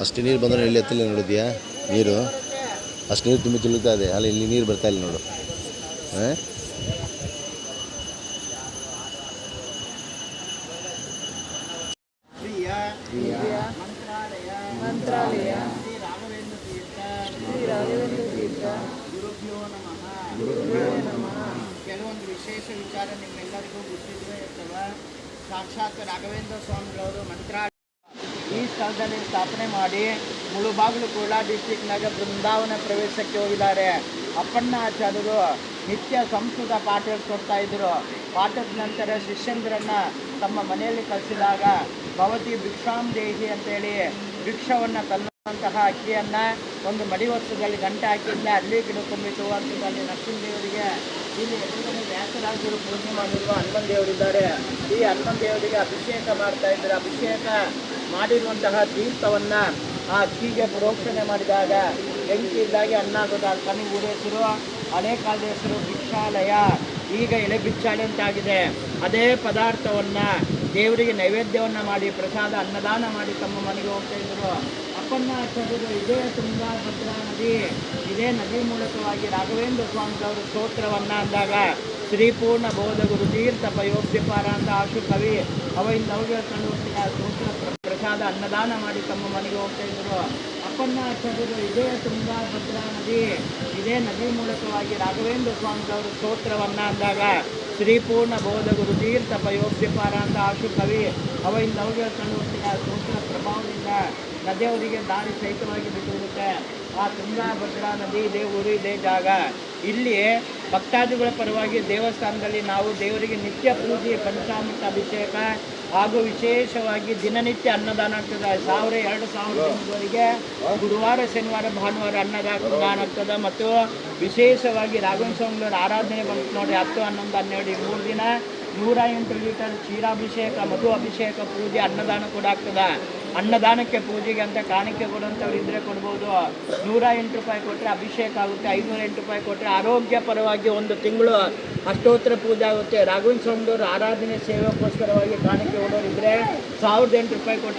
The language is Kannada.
ಅಷ್ಟು ನೀರು ಬಂದರೆ ಇಲ್ಲಿ ಎತ್ತಲ್ಲ ನೋಡಿದ್ಯಾ ನೀರು ಅಷ್ಟು ನೀರು ತುಂಬ ತುಳುತ್ತಾ ಇದೆ ಅಲ್ಲಿ ಇಲ್ಲಿ ನೀರು ಬರ್ತಾ ಇಲ್ಲ ನೋಡು ಹಾಂ ಮಂತ್ರಾಲಯ ಶ್ರೀ ರಾಘವೇಂದ್ರ ತೀರ್ಥ ಗುರುಭ್ಯೋ ನಮಃ. ಕೆಲವೊಂದು ವಿಶೇಷ ವಿಚಾರ ನಿಮ್ಮೆಲ್ಲರಿಗೂ ಗೊತ್ತಿದ್ದೇ ಇರ್ತವೆ. ಸಾಕ್ಷಾತ್ ರಾಘವೇಂದ್ರ ಸ್ವಾಮಿಗಳವರು ಮಂತ್ರಾಲಯ ಈ ಸ್ಥಳದಲ್ಲಿ ಸ್ಥಾಪನೆ ಮಾಡಿ ಮುಳುಬಾಗಿಲು ಕೋಲಾರ ಡಿಸ್ಟಿಕ್ನಾಗ ಬೃಂದಾವನ ಪ್ರವೇಶಕ್ಕೆ ಹೋಗಿದ್ದಾರೆ. ಅಪ್ಪಣ್ಣ ಆಚಾರ್ಯರು ನಿತ್ಯ ಸಂಸ್ಕೃತ ಪಾಠ ಹೇಳ್ಕೊಡ್ತಾ ಇದ್ದರು. ಪಾಠದ ನಂತರ ಶಿಷ್ಯಂದ್ರನ್ನು ತಮ್ಮ ಮನೆಯಲ್ಲಿ ಕಳಿಸಿದಾಗ ಭವತಿ ಭಿಕ್ಷಾಂ ದೇಹಿ ಅಂತೇಳಿ ಭಿಕ್ಷವನ್ನು ತನ್ನಂತಹ ಅಕ್ಕಿಯನ್ನು ಒಂದು ಮಡಿ ವರ್ಷದಲ್ಲಿ ಗಂಟೆ ಹಾಕಿದ್ದೆ ಅಲ್ಲಿ ಗಿಡಕೊಂಬಿಟ್ಟು ಅಂತದಲ್ಲಿ ನರಸಿಂಹದೇವರಿಗೆ ಇಲ್ಲಿ ಎದುರುಗಡೆ ವ್ಯಾಸರಾಜರು ಪೂಜೆ ಮಾಡಿರುವ ಹನುಮನ್ ದೇವರಿದ್ದಾರೆ. ಈ ಹನುಮನ್ ದೇವರಿಗೆ ಅಭಿಷೇಕ ಮಾಡ್ತಾ ಇದ್ದಾರೆ. ಅಭಿಷೇಕ ಮಾಡಿರುವಂತಹ ತೀರ್ಥವನ್ನು ಆ ಅಕ್ಕಿಗೆ ಪ್ರೋಕ್ಷಣೆ ಮಾಡಿದಾಗ ಬೆಂಕಿ ಇದ್ದಾಗೆ ಅನ್ನ ಆಗೋದು. ಅಲ್ಲಿ ಊರ ಹೆಸರು ಹಳೆ ಕಾಲದ ಹೆಸರು ಭಿಕ್ಷಾಲಯ, ಈಗ ಎಲೆ ಬಿಚ್ಚಾಲೆ ಅಂತಾಗಿದೆ. ಅದೇ ಪದಾರ್ಥವನ್ನು ದೇವರಿಗೆ ನೈವೇದ್ಯವನ್ನು ಮಾಡಿ ಪ್ರಸಾದ ಅನ್ನದಾನ ಮಾಡಿ ತಮ್ಮ ಮನೆಗೆ ಹೋಗ್ತಾ ಇದ್ದರು. ಅಪ್ಪಣ್ಣ ಆಚಾರ್ಯರು ಇದೇ ತುಂಗಭದ್ರಾ ನದಿ, ಇದೇ ನದಿ ಮೂಲಕವಾಗಿ ರಾಘವೇಂದ್ರ ಸ್ವಾಮಿಗಳವರು ಸ್ತೋತ್ರವನ್ನು ಅಂದಾಗ ಶ್ರೀಪೂರ್ಣ ಬೋಧ ಗುರು ತೀರ್ಥ ಪಯೋಪ್ಯಪಾರ ಅಂತ ಆಶು ಕವಿ ಅವಿಂದ ಅವಿಗೆ ಕಂಡು ಹೋಗ್ತೀನಿ ಆ ಸ್ತೋತ್ರ ಪ್ರಸಾದ ಅನ್ನದಾನ ಮಾಡಿ ತಮ್ಮ ಮನೆಗೆ ಹೋಗ್ತಾ ಇದ್ದರು. ಅಪ್ಪಣ್ಣ ಆಚಾರ್ಯರು ಇದೇ ತುಂಗಭದ್ರಾ ನದಿ, ಇದೇ ನದಿ ಮೂಲಕವಾಗಿ ರಾಘವೇಂದ್ರ ಸ್ವಾಮಿಗಳವರು ಸ್ತೋತ್ರವನ್ನು ಅಂದಾಗ ಶ್ರೀಪೂರ್ಣ ಬೋಧ ಗುರು ತೀರ್ಥ ಪಯೋಪ್ಯಪಾರ ಅಂತ ಆಶು ಕವಿ ಅವಿಂದ ಅವಿಗೆ ಕಂಡು ಹೋಗ್ತೀನಿ ಆ ಸ್ತೋತ್ರ ಪ್ರಭಾವದಿಂದ ನದಿಯವರಿಗೆ ದಾರಿ ಸಹಿತವಾಗಿ ಬಿಟ್ಟಿರುತ್ತೆ. ಆ ತುಂಗಭದ್ರಾ ನದಿ ಇದೇ ಊರು ಇದೇ ಜಾಗ. ಇಲ್ಲಿ ಭಕ್ತಾದಿಗಳ ಪರವಾಗಿ ದೇವಸ್ಥಾನದಲ್ಲಿ ನಾವು ದೇವರಿಗೆ ನಿತ್ಯ ಪೂಜೆ ಪಂಚಾಮೃತ ಅಭಿಷೇಕ ಹಾಗೂ ವಿಶೇಷವಾಗಿ ದಿನನಿತ್ಯ ಅನ್ನದಾನ ಆಗ್ತದೆ. 1000-2000 ಜನರಿಗೆ ಗುರುವಾರ ಶನಿವಾರ ಭಾನುವಾರ ಅನ್ನದಾನ ಆಗ್ತದೆ. ಮತ್ತು ವಿಶೇಷವಾಗಿ ರಾಘವೇಂದ್ರ ಸ್ವಾಮಿಗಳವರ ಆರಾಧನೆ ಬಂತು ನೋಡಿ 10, 11, 12 3 ದಿನ 108 ಲೀಟರ್ ಕ್ಷೀರಾಭಿಷೇಕ ಮಧು ಅಭಿಷೇಕ ಪೂಜೆ ಅನ್ನದಾನ ಕೂಡ ಆಗ್ತದೆ. ಅನ್ನದಾನಕ್ಕೆ ಪೂಜೆಗೆ ಅಂತ ಕಾಣಿಕೆ ಕೊಡುವಂಥವ್ರು ಇದ್ದರೆ ಕೊಡ್ಬೋದು. 108 ರೂಪಾಯಿ ಕೊಟ್ಟರೆ ಅಭಿಷೇಕ ಆಗುತ್ತೆ. 508 ರೂಪಾಯಿ ಕೊಟ್ಟರೆ ಆರೋಗ್ಯ ಪರವಾಗಿ 1 ತಿಂಗಳು ಅಷ್ಟೋತ್ತರ ಪೂಜೆ ಆಗುತ್ತೆ. ರಾಘವೇಂದ್ರ ಸ್ವಾಮಿಯವರು ಆರಾಧನೆ ಸೇವೆಗೋಸ್ಕರವಾಗಿ ಕಾಣಿಕೆ ಕೊಡೋರಿದ್ದರೆ 1008 ರೂಪಾಯಿ ಕೊಟ್ಟರೆ